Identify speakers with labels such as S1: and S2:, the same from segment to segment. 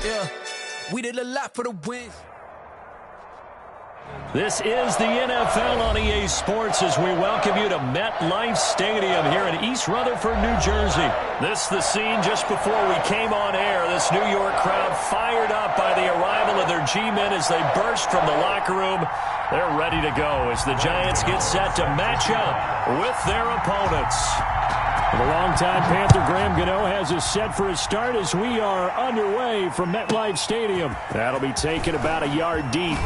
S1: Yeah, we did a lot for the wins.
S2: This is the NFL on EA Sports as we welcome you to MetLife Stadium here in East Rutherford, New Jersey. This is the scene just before we came on air. This New York crowd fired up by the arrival of their G-men as they burst from the locker room. They're ready to go as the Giants get set to match up with their opponents. The longtime Panther Graham Gano has us set for his start as we are underway from MetLife Stadium. That'll be taken about a yard deep.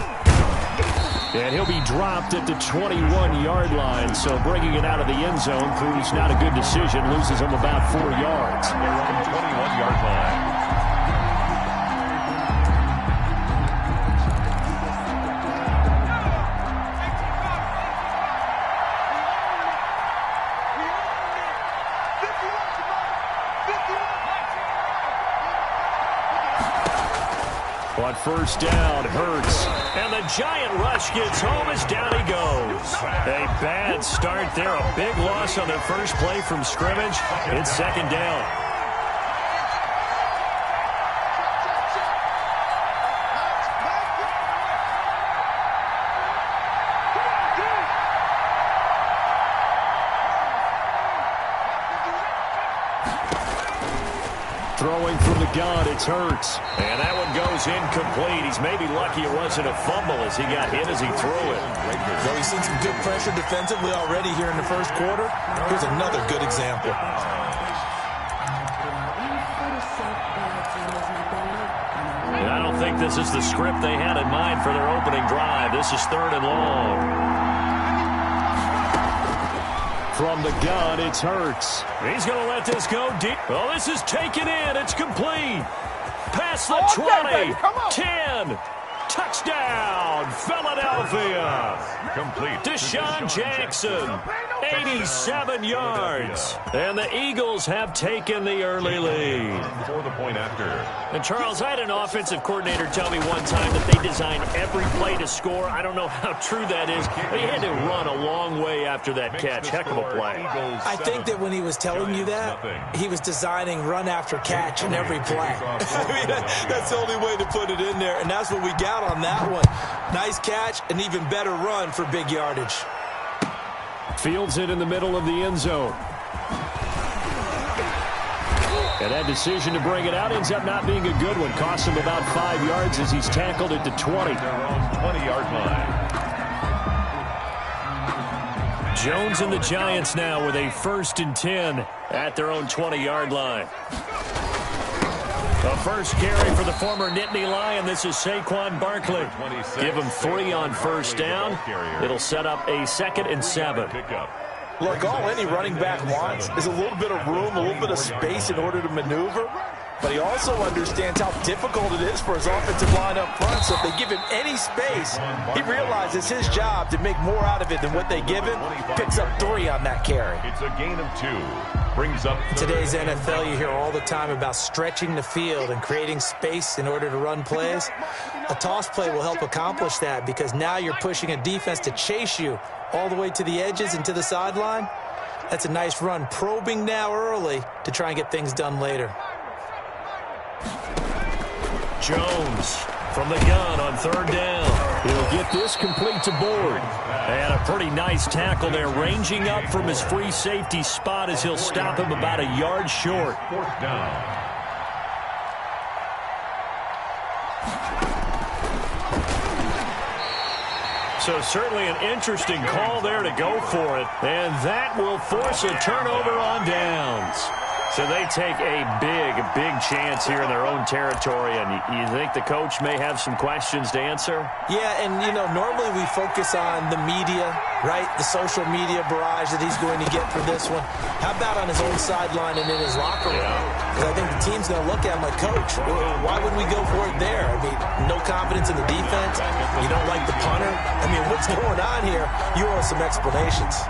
S2: And he'll be dropped at the 21-yard line, so bringing it out of the end zone proves not a good decision. Loses him about 4 yards. They're on the 21-yard line. On first down, Hurts. And the giant rush gets home as down he goes. A bad start there. A big loss on their first play from scrimmage. It's second down. Throwing from the gun, it's Hurts. And that one goes incomplete. He's maybe lucky it wasn't a fumble as he got hit as he threw it.
S3: Well, he's seen some good pressure defensively already here in the first quarter. Here's another good example.
S2: And I don't think this is the script they had in mind for their opening drive. This is third and long. From the gun, it's Hurts. He's going to let this go deep. Oh, this is taken in. It's complete. Past the 20. 10. Touchdown, Philadelphia. Complete. Deshaun Jackson, 87 yards. And the Eagles have taken the early lead. For the point after. And, Charles, I had an offensive coordinator tell me one time that they design every play to score. I don't know how true that is. They had to run a long way after that catch. Heck of a play.
S3: I think that when he was telling you that, he was designing run after catch in every play. I mean, that's the only way to put it in there, and that's what we got on that one. Nice catch, an even better run for big yardage.
S2: Fields it in the middle of the end zone. And that decision to bring it out ends up not being a good one. Costs him about 5 yards as he's tackled at the 20. Their own 20-yard line. Jones and the Giants now with a 1st and 10 at their own 20-yard line. The first carry for the former Nittany Lion. This is Saquon Barkley. Give him 3 on first down. It'll set up a 2nd and 7.
S3: Look, all any running back wants is a little bit of room, a little bit of space in order to maneuver. But he also understands how difficult it is for his offensive line up front. So if they give him any space, he realizes his job to make more out of it than what they give him. Picks up 3 on that carry.
S4: It's a gain of 2. Brings up
S3: in today's NFL, you hear all the time about stretching the field and creating space in order to run plays. A toss play will help accomplish that because now you're pushing a defense to chase you all the way to the edges and to the sideline. That's a nice run, probing now early to try and get things done later.
S2: Jones from the gun on third down. He'll get this complete to Board. And a pretty nice tackle there, ranging up from his free safety spot as he'll stop him about a yard short.
S4: 4th down.
S2: So certainly an interesting call there to go for it. And that will force a turnover on downs. So they take a big chance here in their own territory, and you think the coach may have some questions to answer?
S3: Yeah, and, you know, normally we focus on the media, right, the social media barrage that he's going to get for this one. How about on his own sideline and in his locker room? Because I think the team's going to look at him like, Coach, why would we go for it there? I mean, no confidence in the defense. You don't like the punter. I mean, what's going on here? You owe some explanations.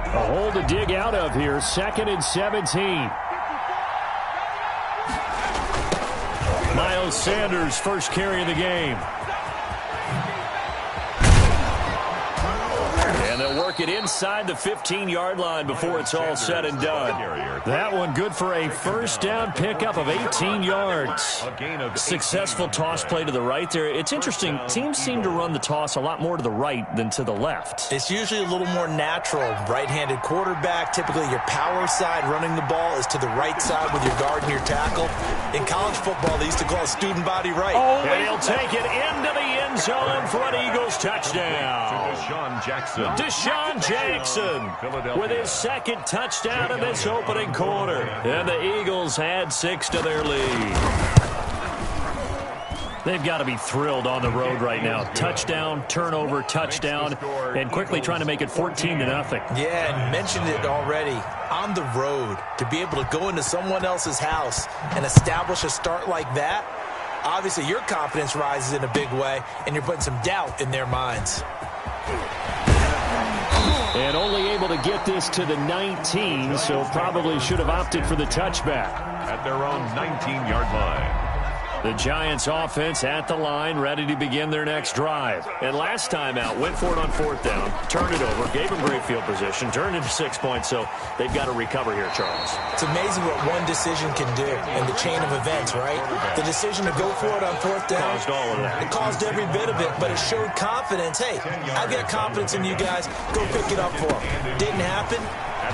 S2: A hole to dig out of here, 2nd and 17. Miles Sanders, first carry of the game. mark it inside the 15-yard line before it's all said and done. That one good for a first down pickup of 18 yards. Successful toss play to the right there. It's interesting. Teams seem to run the toss a lot more to the right than to the left.
S3: It's usually a little more natural. Right-handed quarterback, typically your power side running the ball is to the right side with your guard and your tackle. In college football, they used to call it student body right.
S2: And he'll take it into the end zone for an Eagles touchdown. Deshaun Jackson with his second touchdown in this opening quarter. And the Eagles add 6 to their lead. They've got to be thrilled on the road right now. Touchdown, turnover, touchdown, and quickly trying to make it 14-0.
S3: Yeah, and mentioned it already. On the road, to be able to go into someone else's house and establish a start like that, obviously your confidence rises in a big way, and you're putting some doubt in their minds.
S2: And only able to get this to the 19, so probably should have opted for the touchback.
S4: At their own 19-yard line.
S2: The Giants offense at the line, ready to begin their next drive. And last time out, went for it on 4th down, turned it over, gave them great field position, turned it to 6 points, so they've got to recover here, Charles.
S3: It's amazing what one decision can do in the chain of events, right? The decision to go for it on 4th down.
S2: Caused all of that.
S3: It caused every bit of it, but it showed confidence. Hey, I've got confidence in you guys. Go pick it up for them. Didn't happen.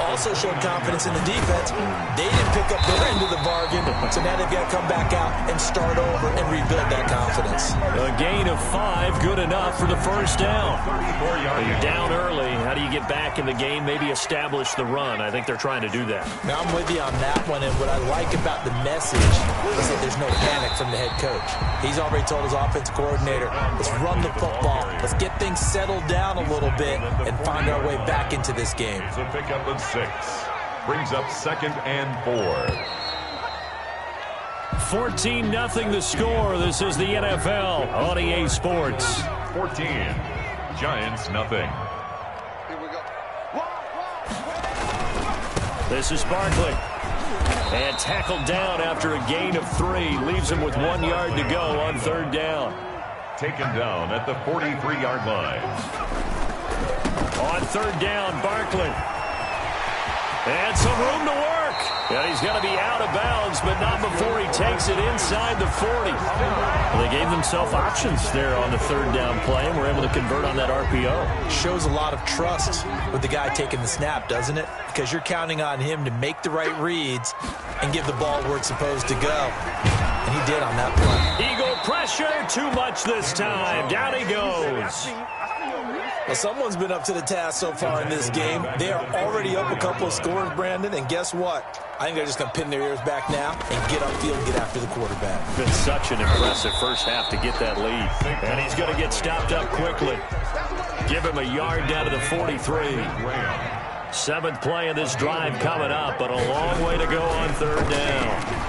S3: Also showed confidence in the defense. They didn't pick up their end of the bargain, so now they've got to come back out and start over and rebuild that confidence.
S2: A gain of 5, good enough for the first down. You're down early. How do you get back in the game, maybe establish the run? I think they're trying to do that.
S3: Now, I'm with you on that one, and what I like about the message is that there's no panic from the head coach. He's already told his offensive coordinator, let's run the football, let's get things settled down a little bit and find our way back into this game.
S4: It's a pickup of 6. Brings up 2nd and 4.
S2: 14-0 the score. This is the NFL on EA Sports.
S4: 14. Giants nothing.
S2: This is Barkley. And tackled down after a gain of 3. Leaves him with 1 yard to go on 3rd down.
S4: Taken down at the 43-yard line.
S2: On 3rd down, Barkley. And some room to work. And he's going to be out of bounds, but not before he takes it inside the 40. Well, they gave themselves options there on the 3rd down play, and were able to convert on that RPO.
S3: Shows a lot of trust with the guy taking the snap, doesn't it? Because you're counting on him to make the right reads and give the ball where it's supposed to go. And he did on that play.
S2: Eagle pressure, too much this time. Down he goes.
S3: Well, someone's been up to the task so far in this game. They are already up a couple of scores, Brandon, and guess what? I think they're just going to pin their ears back now and get upfield and get after the quarterback.
S2: Been such an impressive first half to get that lead. And he's going to get stopped up quickly. Give him a yard down to the 43. 7th play of this drive coming up, but a long way to go on 3rd down.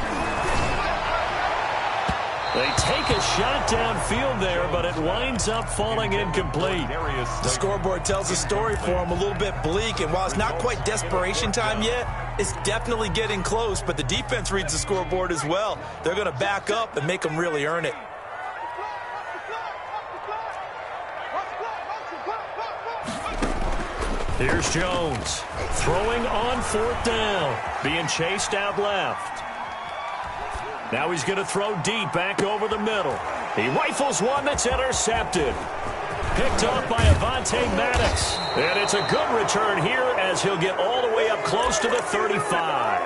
S2: They take a shot downfield there, but it winds up falling incomplete.
S3: The scoreboard tells a story for him, a little bit bleak, and while it's not quite desperation time yet, it's definitely getting close, but the defense reads the scoreboard as well. They're going to back up and make them really earn it.
S2: Here's Jones, throwing on 4th down, being chased out left. Now he's going to throw deep back over the middle. He rifles one that's intercepted. Picked off by Avonte Maddox. And it's a good return here as he'll get all the way up close to the 35.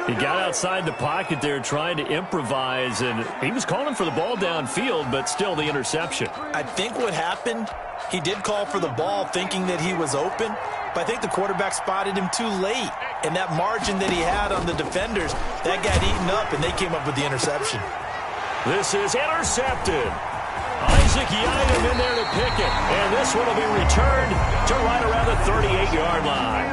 S2: He got outside the pocket there trying to improvise, and he was calling for the ball downfield, but still the interception.
S3: I think what happened, he did call for the ball thinking that he was open, but I think the quarterback spotted him too late. And that margin that he had on the defenders, that got eaten up, and they came up with the interception.
S2: This is intercepted. Isaac Yiadom in there to pick it. And this one will be returned to right around the 38-yard line.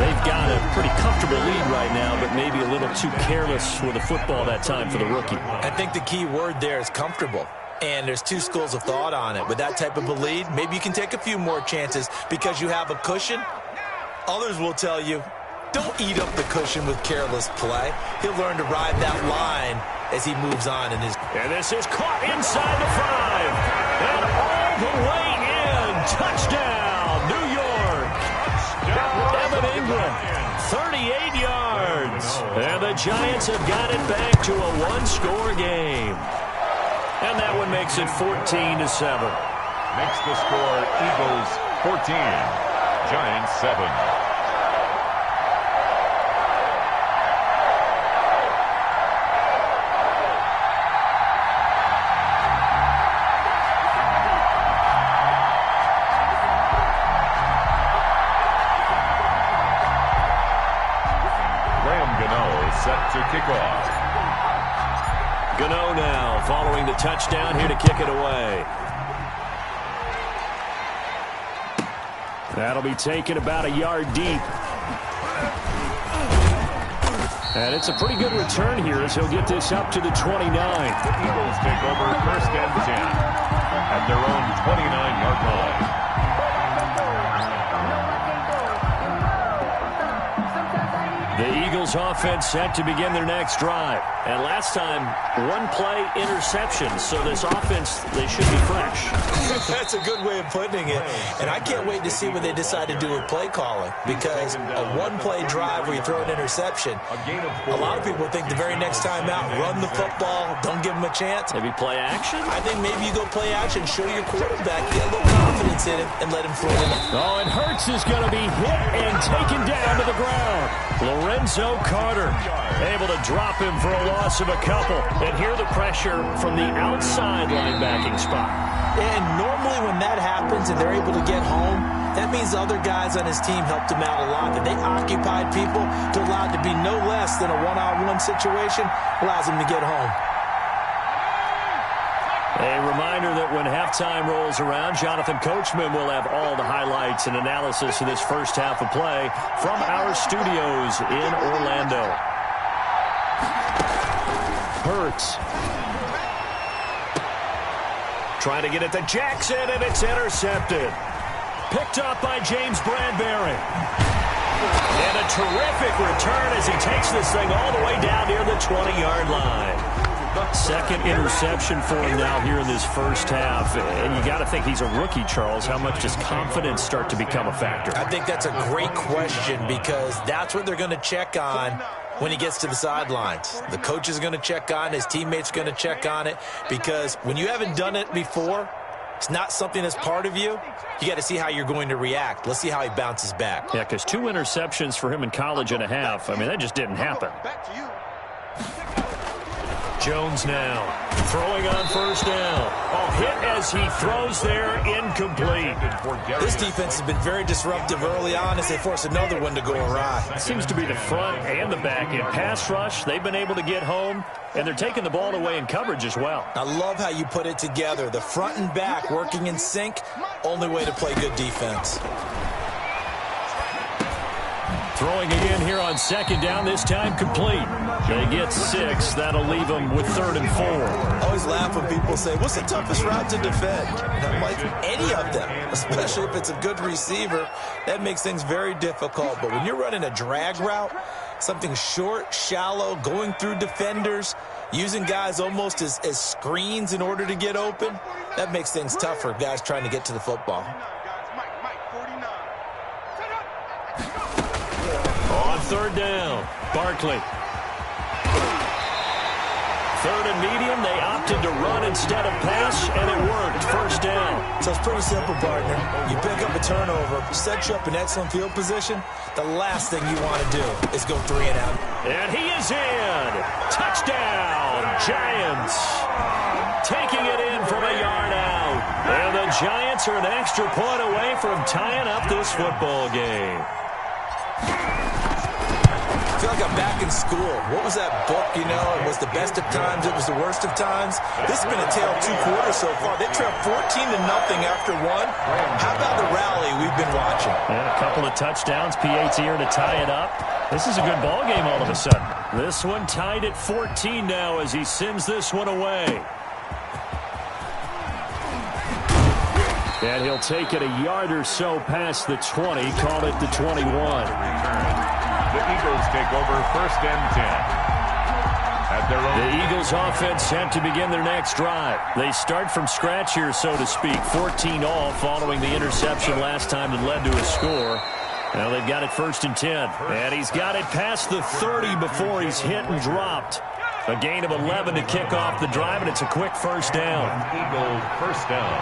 S2: They've got a pretty comfortable lead right now, but maybe a little too careless with the football that time for the rookie.
S3: I think the key word there is comfortable. And there's two schools of thought on it. With that type of a lead, maybe you can take a few more chances because you have a cushion. Others will tell you, don't eat up the cushion with careless play. He'll learn to ride that line as he moves on in his...
S2: And this is caught inside the 5. And all the way in. Touchdown, New York. Melvin Ingram, 38 yards. And the Giants have got it back to a one-score game. And that one makes it 14-7.
S4: Makes the score Eagles 14, Giants 7. Set to kick off.
S2: Gano now following the touchdown here to kick it away. That'll be taken about a yard deep. And it's a pretty good return here as he'll get this up to the 29.
S4: The Eagles take over first and 10 at their own 29-yard line.
S2: The Eagles offense set to begin their next drive. And last time, one-play interception. So this offense, they should be fresh.
S3: That's a good way of putting it. And I can't wait to see what they decide to do with play calling. Because a one-play drive where you throw an interception, a lot of people think the very next time out, run the football, don't give them a chance.
S2: Maybe play action?
S3: I think maybe you go play action, show your quarterback, get a little confidence in him, and let him throw it.
S2: Oh, and Hurts is going to be hit and taken down to the ground. Lorenzo Carter able to drop him for a loss of a couple. And here the pressure from the outside linebacking spot.
S3: And normally when that happens and they're able to get home, that means other guys on his team helped him out a lot. That they occupied people to allow it to be no less than a one-on-one situation, allows him to get home.
S2: A reminder that when halftime rolls around, Jonathan Coachman will have all the highlights and analysis of this first half of play from our studios in Orlando. Hurts. Trying to get it to Jackson, and it's intercepted. Picked up by James Bradbury. And a terrific return as he takes this thing all the way down near the 20-yard line. Second interception for him now here in this first half. And you got to think he's a rookie, Charles. How much does confidence start to become a factor?
S3: I think that's a great question because that's what they're going to check on when he gets to the sidelines. The coach is going to check on, his teammates are going to check on it because when you haven't done it before, it's not something that's part of you. You got to see how you're going to react. Let's see how he bounces back.
S2: Yeah, because 2 interceptions for him in college and a half. I mean, that just didn't happen. Jones now throwing on first down. Oh, hit as he throws there, incomplete.
S3: This defense has been very disruptive early on as they force another one to go awry.
S2: It seems to be the front and the back. In pass rush, they've been able to get home, and they're taking the ball away in coverage as well.
S3: I love how you put it together. The front and back working in sync, only way to play good defense.
S2: Throwing again here on second down, this time complete. They get 6. That'll leave them with 3rd and 4.
S3: I always laugh when people say, what's the toughest route to defend? And I'm like, any of them, especially if it's a good receiver. That makes things very difficult. But when you're running a drag route, something short, shallow, going through defenders, using guys almost as screens in order to get open, that makes things tougher, guys trying to get to the football.
S2: On 3rd down, Barkley. 3rd and medium, they opted to run instead of pass, and it worked. First down.
S3: So it's pretty simple, partner. You pick up a turnover, set you up in excellent field position. The last thing you want to do is go 3 and out.
S2: And he is in. Touchdown, Giants. Taking it in from a yard out. And the Giants are an extra point away from tying up this football game.
S3: I feel like I'm back in school. What was that book, you know? It was the best of times. It was the worst of times. This has been a tale of 2 quarters so far. They trailed 14-0 after 1. How about the rally we've been watching?
S2: Yeah, a couple of touchdowns. PAT here to tie it up. This is a good ball game all of a sudden. This one tied at 14 now as he sends this one away. And he'll take it a yard or so past the 20. Call it the 21.
S4: The Eagles take over first and 10. At their own.
S2: The Eagles offense set to begin their next drive. They start from scratch here, so to speak. 14 all following the interception last time that led to a score. Well, they've got it 1st and 10. And he's got it past the 30 before he's hit and dropped. A gain of 11 to kick off the drive, and it's a quick first down.
S4: Eagles first down.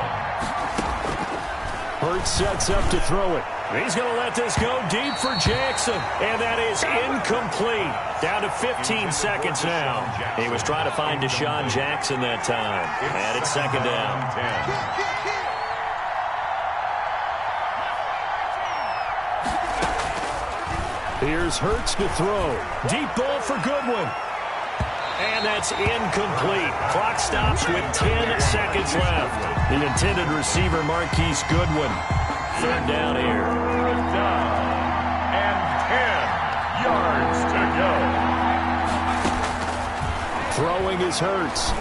S2: Hurts sets up to throw it. He's going to let this go deep for Jackson. And that is incomplete. Down to 15 seconds now. He was trying to find Deshaun Jackson that time. And it's 2nd down. Here's Hurts to throw. Deep ball for Goodwin. And that's incomplete. Clock stops with 10 seconds left. The intended receiver, Marquise Goodwin. 3rd down here.
S4: 3rd down. And 10 yards to go.
S2: Throwing is Hurts.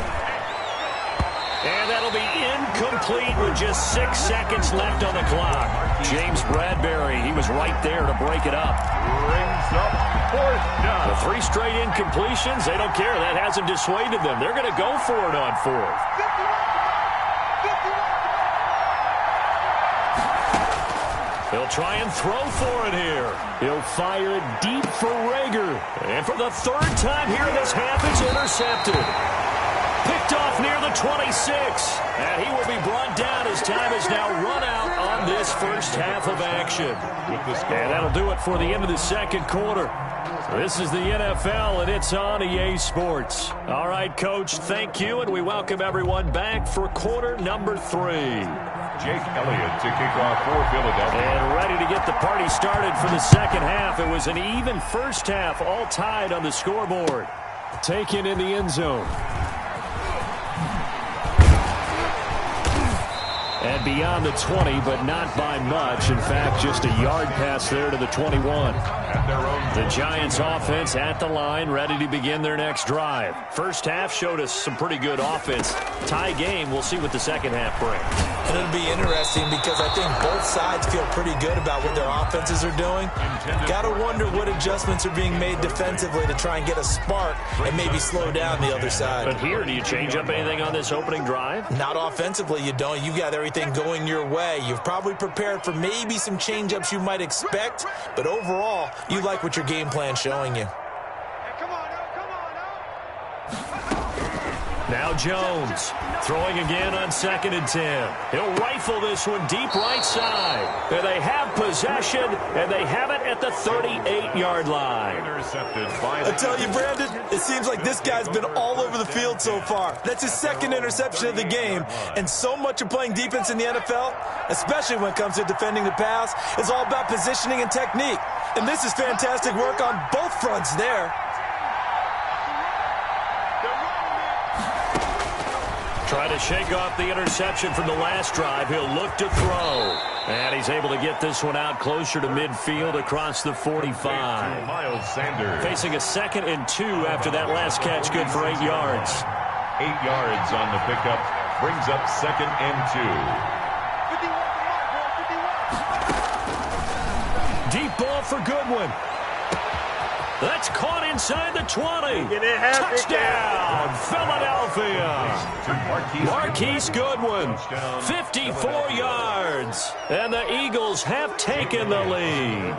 S2: And that'll be incomplete with just 6 seconds left on the clock. James Bradbury, he was right there to break it up.
S4: Brings up 4th down.
S2: The 3 straight incompletions, they don't care. That hasn't dissuaded them. They're going to go for it on 4th. He'll try and throw for it here. He'll fire it deep for Rager. And for the 3rd time here in this half, it's intercepted. Picked off near the 26. And he will be brought down as time is now run out on this first half of action. And that'll do it for the end of the 2nd quarter. This is the NFL, and it's on EA Sports. All right, Coach, thank you, and we welcome everyone back for quarter number 3.
S4: Jake Elliott to kick off for Philadelphia.
S2: And ready to get the party started for the 2nd half. It was an even first half, all tied on the scoreboard. Taken in the end zone. And beyond the 20, but not by much. In fact, just a yard pass there to the 21. The Giants offense at the line, ready to begin their next drive. First half showed us some pretty good offense. Tie game, we'll see what the 2nd half brings.
S3: And it'll be interesting because I think both sides feel pretty good about what their offenses are doing. Got to wonder what adjustments are being made defensively to try and get a spark and maybe slow down the other side.
S2: But here, do you change up anything on this opening drive?
S3: Not offensively, you don't. You got everything going your way. You've probably prepared for maybe some change-ups you might expect, but overall, you like what your game plan's showing you.
S2: Now Jones, throwing again on 2nd and 10. He'll rifle this one deep right side. And they have possession, and they have it at the 38-yard line.
S4: Intercepted by
S3: I tell you, Brandon, it seems like this guy's been all over the field so far. That's his 2nd interception of the game. And so much of playing defense in the NFL, especially when it comes to defending the pass, is all about positioning and technique. And this is fantastic work on both fronts there.
S2: Trying to shake off the interception from the last drive. He'll look to throw. And he's able to get this one out closer to midfield across the 45.
S4: Miles Sanders.
S2: Facing a 2nd and 2 after that last catch, good for 8 yards.
S4: 8 yards on the pickup. Brings up 2nd and
S2: 2. Deep ball for Goodwin. That's caught inside the 20. Touchdown, Philadelphia. Marquise Goodwin, 54 yards. And the Eagles have taken the lead.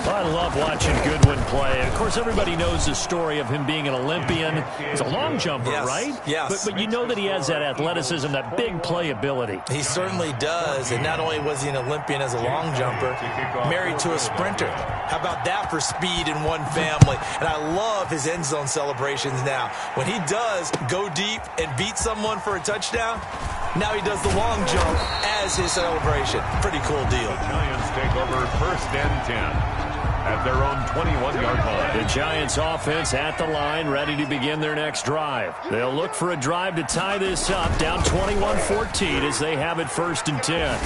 S2: I love watching Goodwin play. Of course, everybody knows the story of him being an Olympian. He's a long jumper, right?
S3: Yes.
S2: But you know that he has that athleticism, that big playability.
S3: He certainly does. And not only was he an Olympian as a long jumper, married to a sprinter. How about that for speed in one family? And I love his end zone celebrations now. When he does go deep and beat someone for a touchdown, now he does the long jump as his celebration. Pretty cool deal.
S4: The Giants take over 1st and 10. At their own 21-yard line.
S2: The Giants offense at the line, ready to begin their next drive. They'll look for a drive to tie this up, down 21-14 as they have it 1st and 10.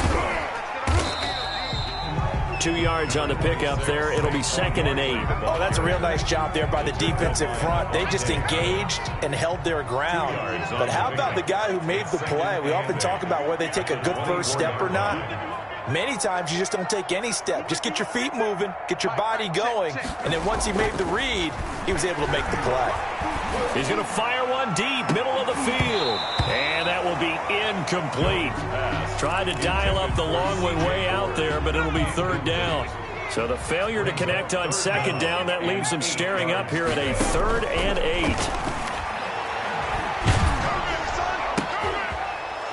S2: 2 yards on the pickup there. It'll be 2nd and 8.
S3: Oh, that's a real nice job there by the defensive front. They just engaged and held their ground. But how about the guy who made the play? We often talk about whether they take a good first step or not. Many times you just don't take any step. Just get your feet moving, get your body going, and then once he made the read, he was able to make the play.
S2: He's going to fire one deep, middle of the field. And that will be incomplete. Tried to dial up the long way out there, but it'll be third down. So the failure to connect on second down, that leaves him staring up here at a 3rd and 8.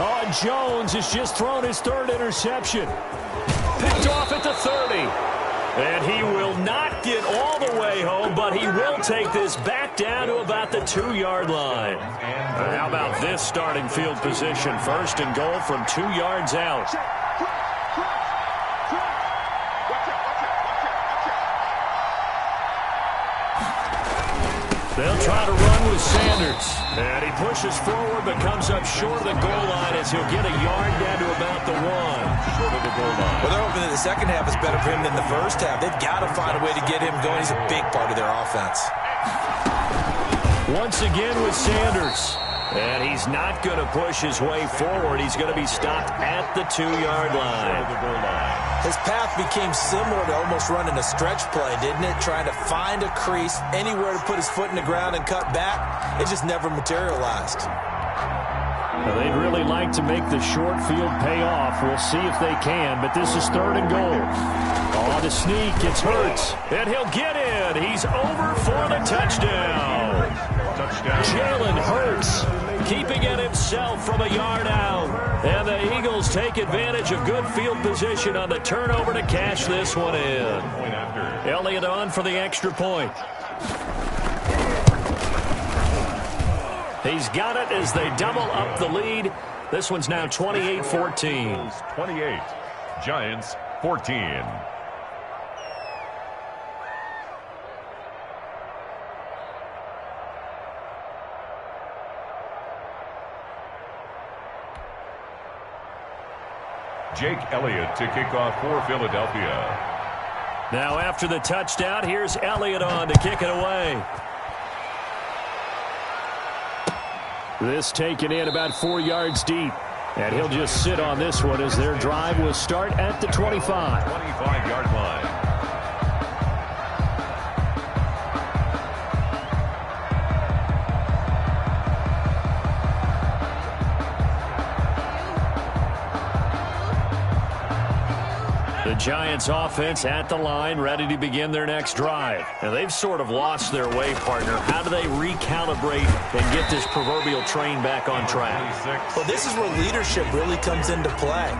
S2: Oh, Jones has just thrown his 3rd interception. Picked off at the 30. And he will not get all the way home, but he will take this back down to about the 2-yard line. How about this starting field position? 1st and goal from 2 yards out. They'll try to run with Sanders. And he pushes forward but comes up short of the goal line as he'll get a yard down to about the 1. Short of the goal line.
S3: Well, they're hoping that the second half is better for him than the first half. They've got to find a way to get him going. He's a big part of their offense.
S2: Once again with Sanders. And he's not going to push his way forward. He's going to be stopped at the 2-yard line.
S3: His path became similar to almost running a stretch play, didn't it? Trying to find a crease, anywhere to put his foot in the ground and cut back. It just never materialized.
S2: Well, they'd really like to make the short field pay off. We'll see if they can, but this is 3rd and goal. Oh, the sneak, it's Hurts, and he'll get in. He's over for the touchdown. Jalen Hurts keeping it himself from a yard out. And the Eagles take advantage of good field position on the turnover to cash this one in. Elliott on for the extra point. He's got it as they double up the lead. This one's now 28-14.
S4: 28, Giants 14. Jake Elliott to kick off for Philadelphia.
S2: Now after the touchdown, here's Elliott on to kick it away. This taken in about 4 yards deep. And he'll just sit on this one as their drive will start at the 25.
S4: 25-yard line.
S2: The Giants offense at the line, ready to begin their next drive. And they've sort of lost their way, partner. How do they recalibrate and get this proverbial train back on track?
S3: Well, this is where leadership really comes into play.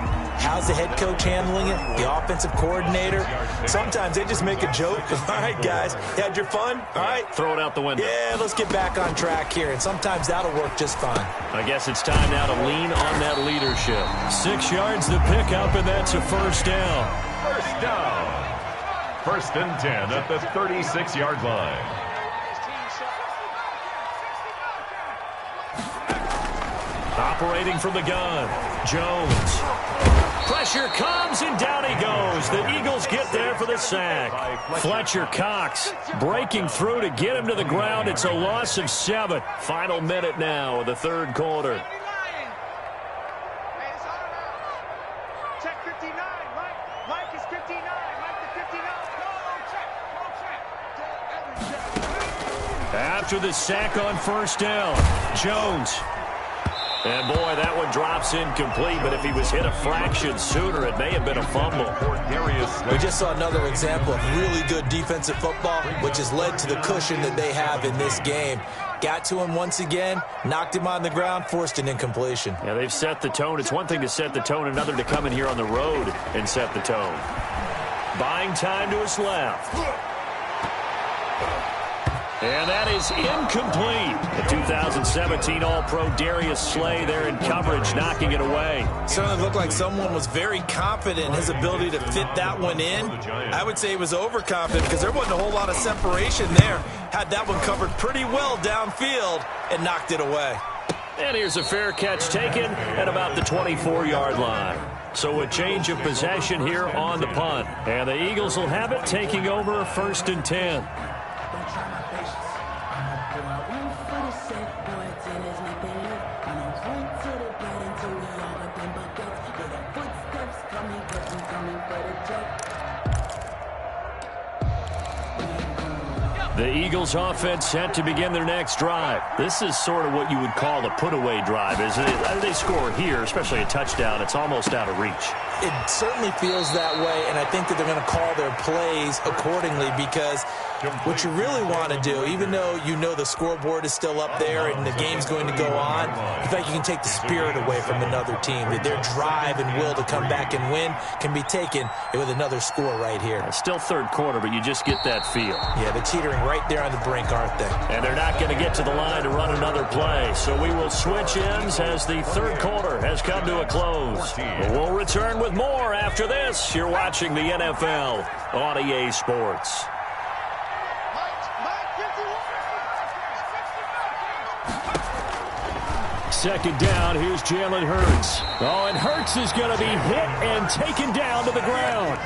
S3: How's the head coach handling it? The offensive coordinator? Sometimes they just make a joke. All right, guys, you had your fun? All right.
S2: Throw it out the window.
S3: Yeah, let's get back on track here. And sometimes that'll work just fine.
S2: I guess it's time now to lean on that leadership. 6 yards to pick up, and that's a first down.
S4: First down. 1st and 10 at the 36-yard line.
S2: Operating from the gun, Jones. Pressure comes, and down he goes. The Eagles get there for the sack. Fletcher Cox breaking through to get him to the ground. It's a loss of 7. Final minute now of the 3rd quarter. After the sack on first down, Jones. And boy, that one drops incomplete, but if he was hit a fraction sooner, it may have been a fumble.
S3: We just saw another example of really good defensive football, which has led to the cushion that they have in this game. Got to him once again, knocked him on the ground, forced an incompletion.
S2: Yeah, they've set the tone. It's one thing to set the tone, another to come in here on the road and set the tone. Buying time to his left. And that is incomplete. The 2017 All-Pro Darius Slay there in coverage, knocking it away.
S3: Certainly looked like someone was very confident in his ability to fit that one in. I would say he was overconfident because there wasn't a whole lot of separation there. Had that one covered pretty well downfield and knocked it away.
S2: And here's a fair catch taken at about the 24-yard line. So a change of possession here on the punt. And the Eagles will have it, taking over 1st and 10. The Eagles offense set to begin their next drive. This is sort of what you would call a put-away drive, isn't it? They score here, especially a touchdown. It's almost out of reach.
S3: It certainly feels that way, and I think that they're going to call their plays accordingly because what you really want to do, even though you know the scoreboard is still up there and the game's going to go on, in fact, you can take the spirit away from another team. That their drive and will to come back and win can be taken with another score right here.
S2: It's still third quarter, but you just get that feel.
S3: Yeah, they're teetering right there on the brink, aren't they?
S2: And they're not going to get to the line to run another play. So we will switch ends as the third quarter has come to a close. We'll return with more after this. You're watching the NFL on EA Sports. Second down, here's Jalen Hurts. Oh, and Hurts is going to be hit and taken down to the ground.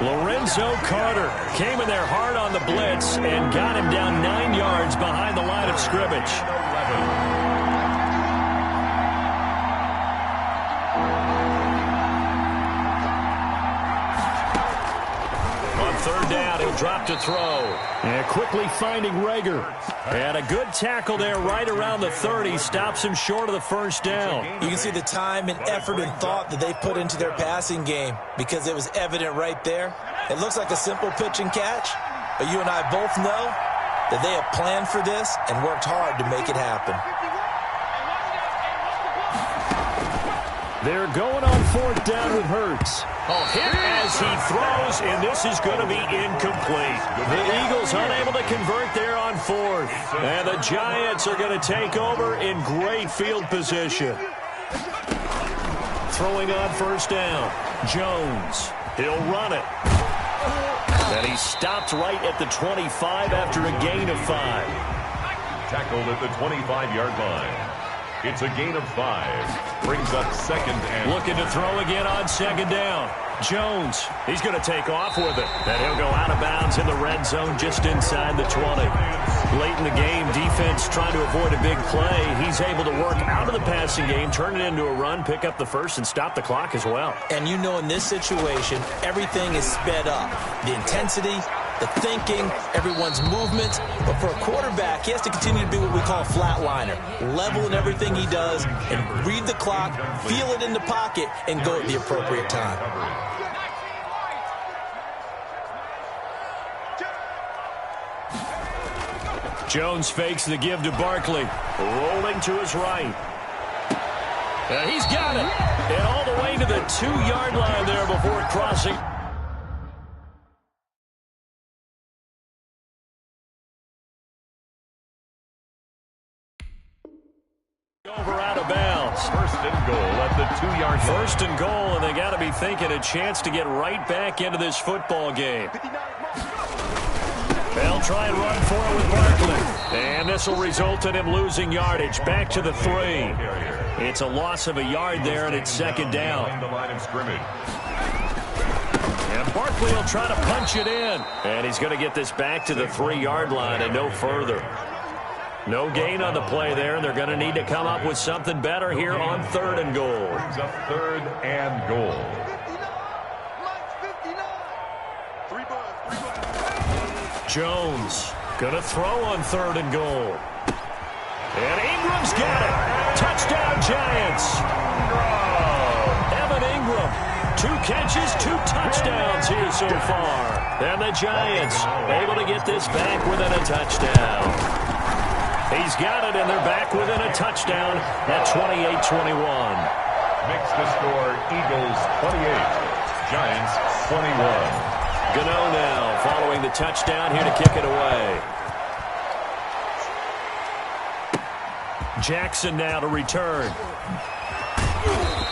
S2: Lorenzo Carter came in there hard on the blitz and got him down 9 yards behind the line of scrimmage. Third down, he'll drop to throw. And quickly finding Rager. And a good tackle there right around the 30. Stops him short of the first down.
S3: You can see the time and effort and thought that they put into their passing game because it was evident right there. It looks like a simple pitch and catch, but you and I both know that they have planned for this and worked hard to make it happen.
S2: They're going on fourth down with Hurts. Oh, hit as he throws, and this is going to be incomplete. The Eagles unable to convert there on fourth. And the Giants are going to take over in great field position. Throwing on first down. Jones. He'll run it. And he stopped right at the 25 after a gain of 5.
S4: Tackled at the 25-yard line. It's a gain of 5. Brings up second and...
S2: Looking to throw again on second down. Jones, he's going to take off with it. And he'll go out of bounds in the red zone just inside the 20. Late in the game, defense trying to avoid a big play. He's able to work out of the passing game, turn it into a run, pick up the first, and stop the clock as well.
S3: And you know in this situation, everything is sped up. The intensity, the thinking, everyone's movement. But for a quarterback, he has to continue to be what we call a flatliner. Level in everything he does and read the clock, feel it in the pocket, and go at the appropriate time.
S2: Jones fakes the give to Barkley. Rolling to his right. And he's got it. And all the way to the 2-yard line there before crossing. Over out of bounds.
S4: First and goal at the 2-yard line.
S2: First and goal, and they got to be thinking a chance to get right back into this football game. They'll try and run for it with Barkley. And this will result in him losing yardage. Back to the 3. It's a loss of a yard there, and it's second down.
S4: The line of scrimmage.
S2: And Barkley will try to punch it in. And he's going to get this back to the 3-yard line and no further. No gain on the play there, and they're going to need to come up with something better here on third and goal.
S4: Brings up third and goal.
S2: Jones going to throw on third and goal. And Ingram's got it. Touchdown, Giants. Evan Ingram, 2 catches, 2 touchdowns here so far. And the Giants able to get this back within a touchdown. He's got it, and they're back within a touchdown at 28-21.
S4: Makes the score Eagles 28, Giants 21.
S2: Gano now following the touchdown here to kick it away. Jackson now to return.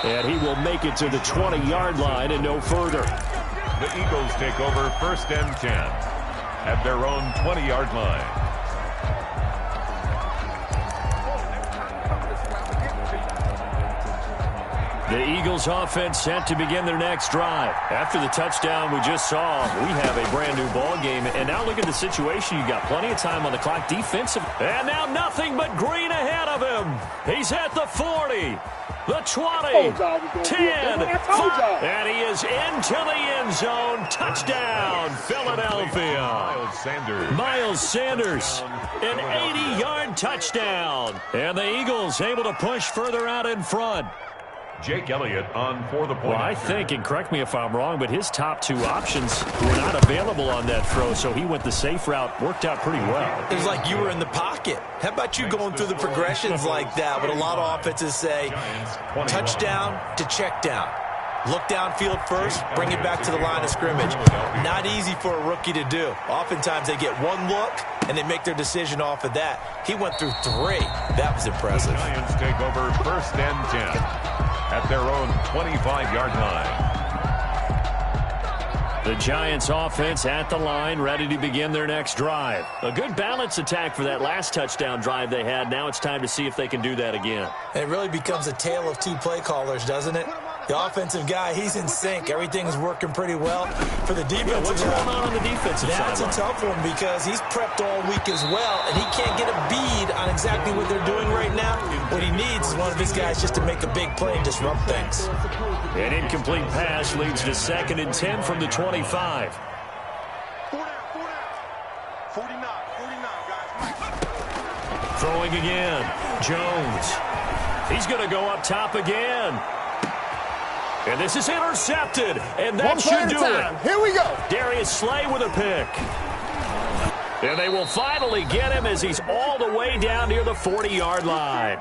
S2: And he will make it to the 20-yard line and no further.
S4: The Eagles take over first and 10 at their own 20-yard line.
S2: The Eagles offense set to begin their next drive. After the touchdown we just saw, we have a brand new ball game. And now look at the situation. You've got plenty of time on the clock defensive. And now nothing but green ahead of him. He's at the 40. the 20, 10, 5, and he is into the end zone. Touchdown, Philadelphia. Miles Sanders, an 80-yard touchdown. And the Eagles able to push further out in front.
S4: Jake Elliott on for the point.
S2: Well, I think, and correct me if I'm wrong, but his top two options were not available on that throw, so he went the safe route. Worked out pretty well.
S3: It was like you were in the pocket. How about you going through the progressions like that? What a lot of offenses say, touchdown to check down. Look downfield first, bring it back to the line of scrimmage. Not easy for a rookie to do. Oftentimes they get one look, and they make their decision off of that. He went through 3. That was impressive.
S4: The Giants take over 1st and 10. At their own 25-yard line.
S2: The Giants offense at the line, ready to begin their next drive. A good balance attack for that last touchdown drive they had. Now it's time to see if they can do that again.
S3: It really becomes a tale of two play callers, doesn't it? The offensive guy, he's in sync. Everything's working pretty well. For the defensive
S2: guy, what's going on the defensive side?
S3: That's a tough one because he's prepped all week as well, and he can't get a bead on exactly what they're doing right now. What he needs is one of his guys just to make a big play and disrupt things.
S2: An incomplete pass leads to 2nd and 10 from the 25.
S5: 49, guys.
S2: Throwing again. Jones. He's going to go up top again. And this is intercepted, and that should do it.
S5: Here we go.
S2: Darius Slay with a pick. And they will finally get him as he's all the way down near the 40-yard line.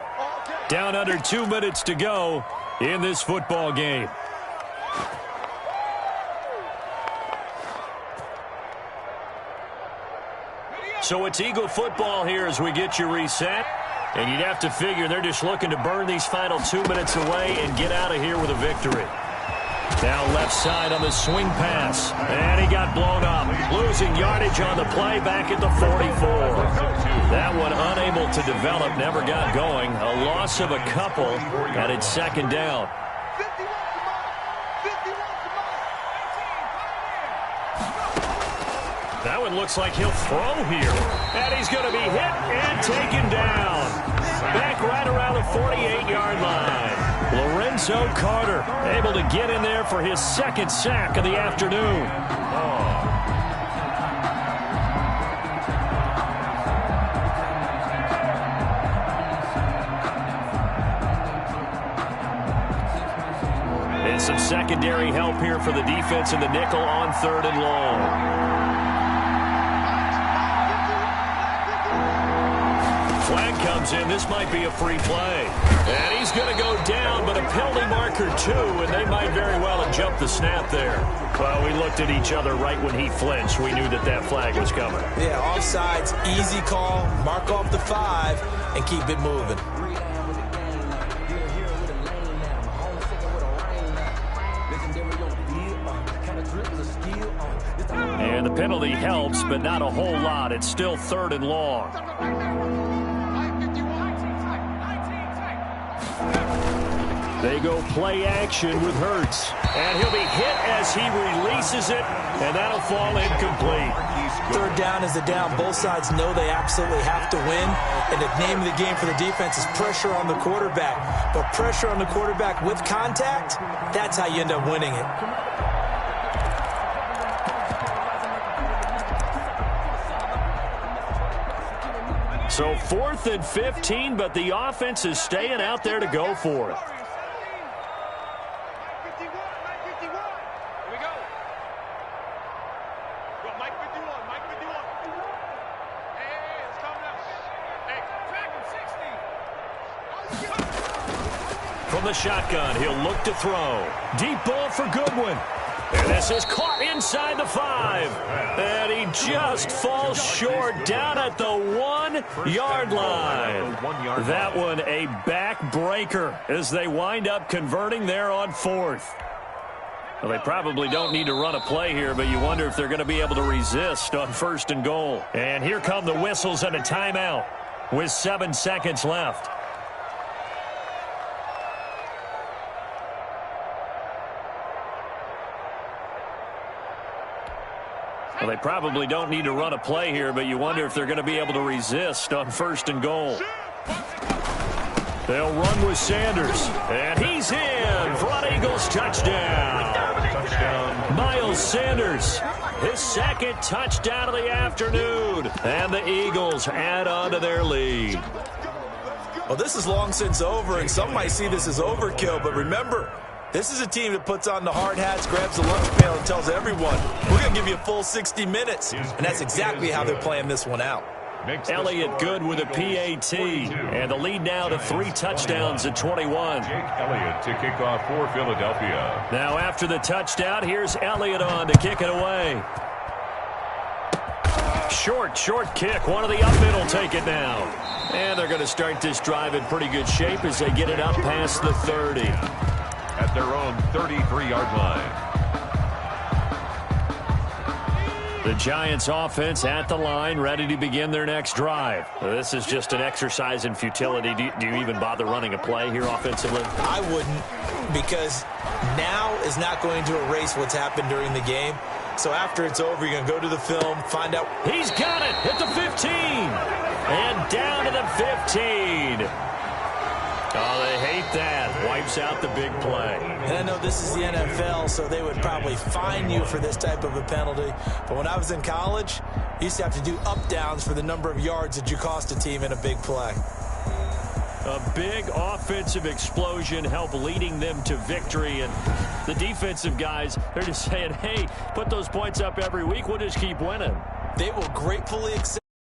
S2: Down under 2 minutes to go in this football game. So it's Eagle football here as we get you reset. And you'd have to figure they're just looking to burn these final 2 minutes away and get out of here with a victory. Now left side on the swing pass. And he got blown up. Losing yardage on the play back at the 44. That one unable to develop, never got going. A loss of a couple, and it's 2nd down. That one looks like he'll throw here. And he's going to be hit and taken down. Back right around the 48-yard line. Lorenzo Carter able to get in there for his 2nd sack of the afternoon. And some secondary help here for the defense in the nickel on 3rd and long. Flag comes in. This might be a free play. And he's going to go down, but a penalty marker too, and they might very well have jumped the snap there. Well, we looked at each other right when he flinched. We knew that that flag was coming.
S3: Yeah, offsides, easy call. Mark off the 5 and keep it moving.
S2: And the penalty helps, but not a whole lot. It's still 3rd and long. They go play action with Hurts. And he'll be hit as he releases it, and that'll fall incomplete.
S3: 3rd down is the down. Both sides know they absolutely have to win. And the name of the game for the defense is pressure on the quarterback. But pressure on the quarterback with contact, that's how you end up winning it.
S2: So 4th and 15, but the offense is staying out there to go for it. From the shotgun, he'll look to throw. Deep ball for Goodwin. And this is caught inside the 5. And he just falls short down at the 1-yard line. That one a backbreaker as they wind up converting there on 4th. Well, they probably don't need to run a play here, but you wonder if they're going to be able to resist on 1st and goal. And here come the whistles and a timeout with 7 seconds left. Well, they probably don't need to run a play here, but you wonder if they're going to be able to resist on 1st and goal. They'll run with Sanders. And he's in for an Eagles touchdown. Miles Sanders, his second touchdown of the afternoon. And the Eagles add on to their lead.
S3: Well, this is long since over, and some might see this as overkill. But remember, this is a team that puts on the hard hats, grabs the lunch pail, and tells everyone, we're going to give you a full 60 minutes. And that's exactly how they're playing this one out.
S2: Elliott good with a PAT. And the lead now to 3 touchdowns at 21.
S4: Jake Elliott to kick off for Philadelphia.
S2: Now after the touchdown, here's Elliott on to kick it away. Short kick. One of the up middle take it now. And they're going to start this drive in pretty good shape as they get it up past the 30.
S4: At their own 33-yard line.
S2: The Giants offense at the line, ready to begin their next drive. This is just an exercise in futility. Do you even bother running a play here offensively?
S3: I wouldn't, because now is not going to erase what's happened during the game. So after it's over, you're going to go to the film, find out.
S2: He's got it at the 15. And down to the 15. Oh, they hate that. Wipes out the big play.
S3: And I know this is the NFL, so they would probably fine you for this type of a penalty. But when I was in college, you used to have to do up-downs for the number of yards that you cost a team in a big play.
S2: A big offensive explosion helped leading them to victory. And the defensive guys, they're just saying, hey, put those points up every week. We'll just keep winning.
S3: They will gratefully accept.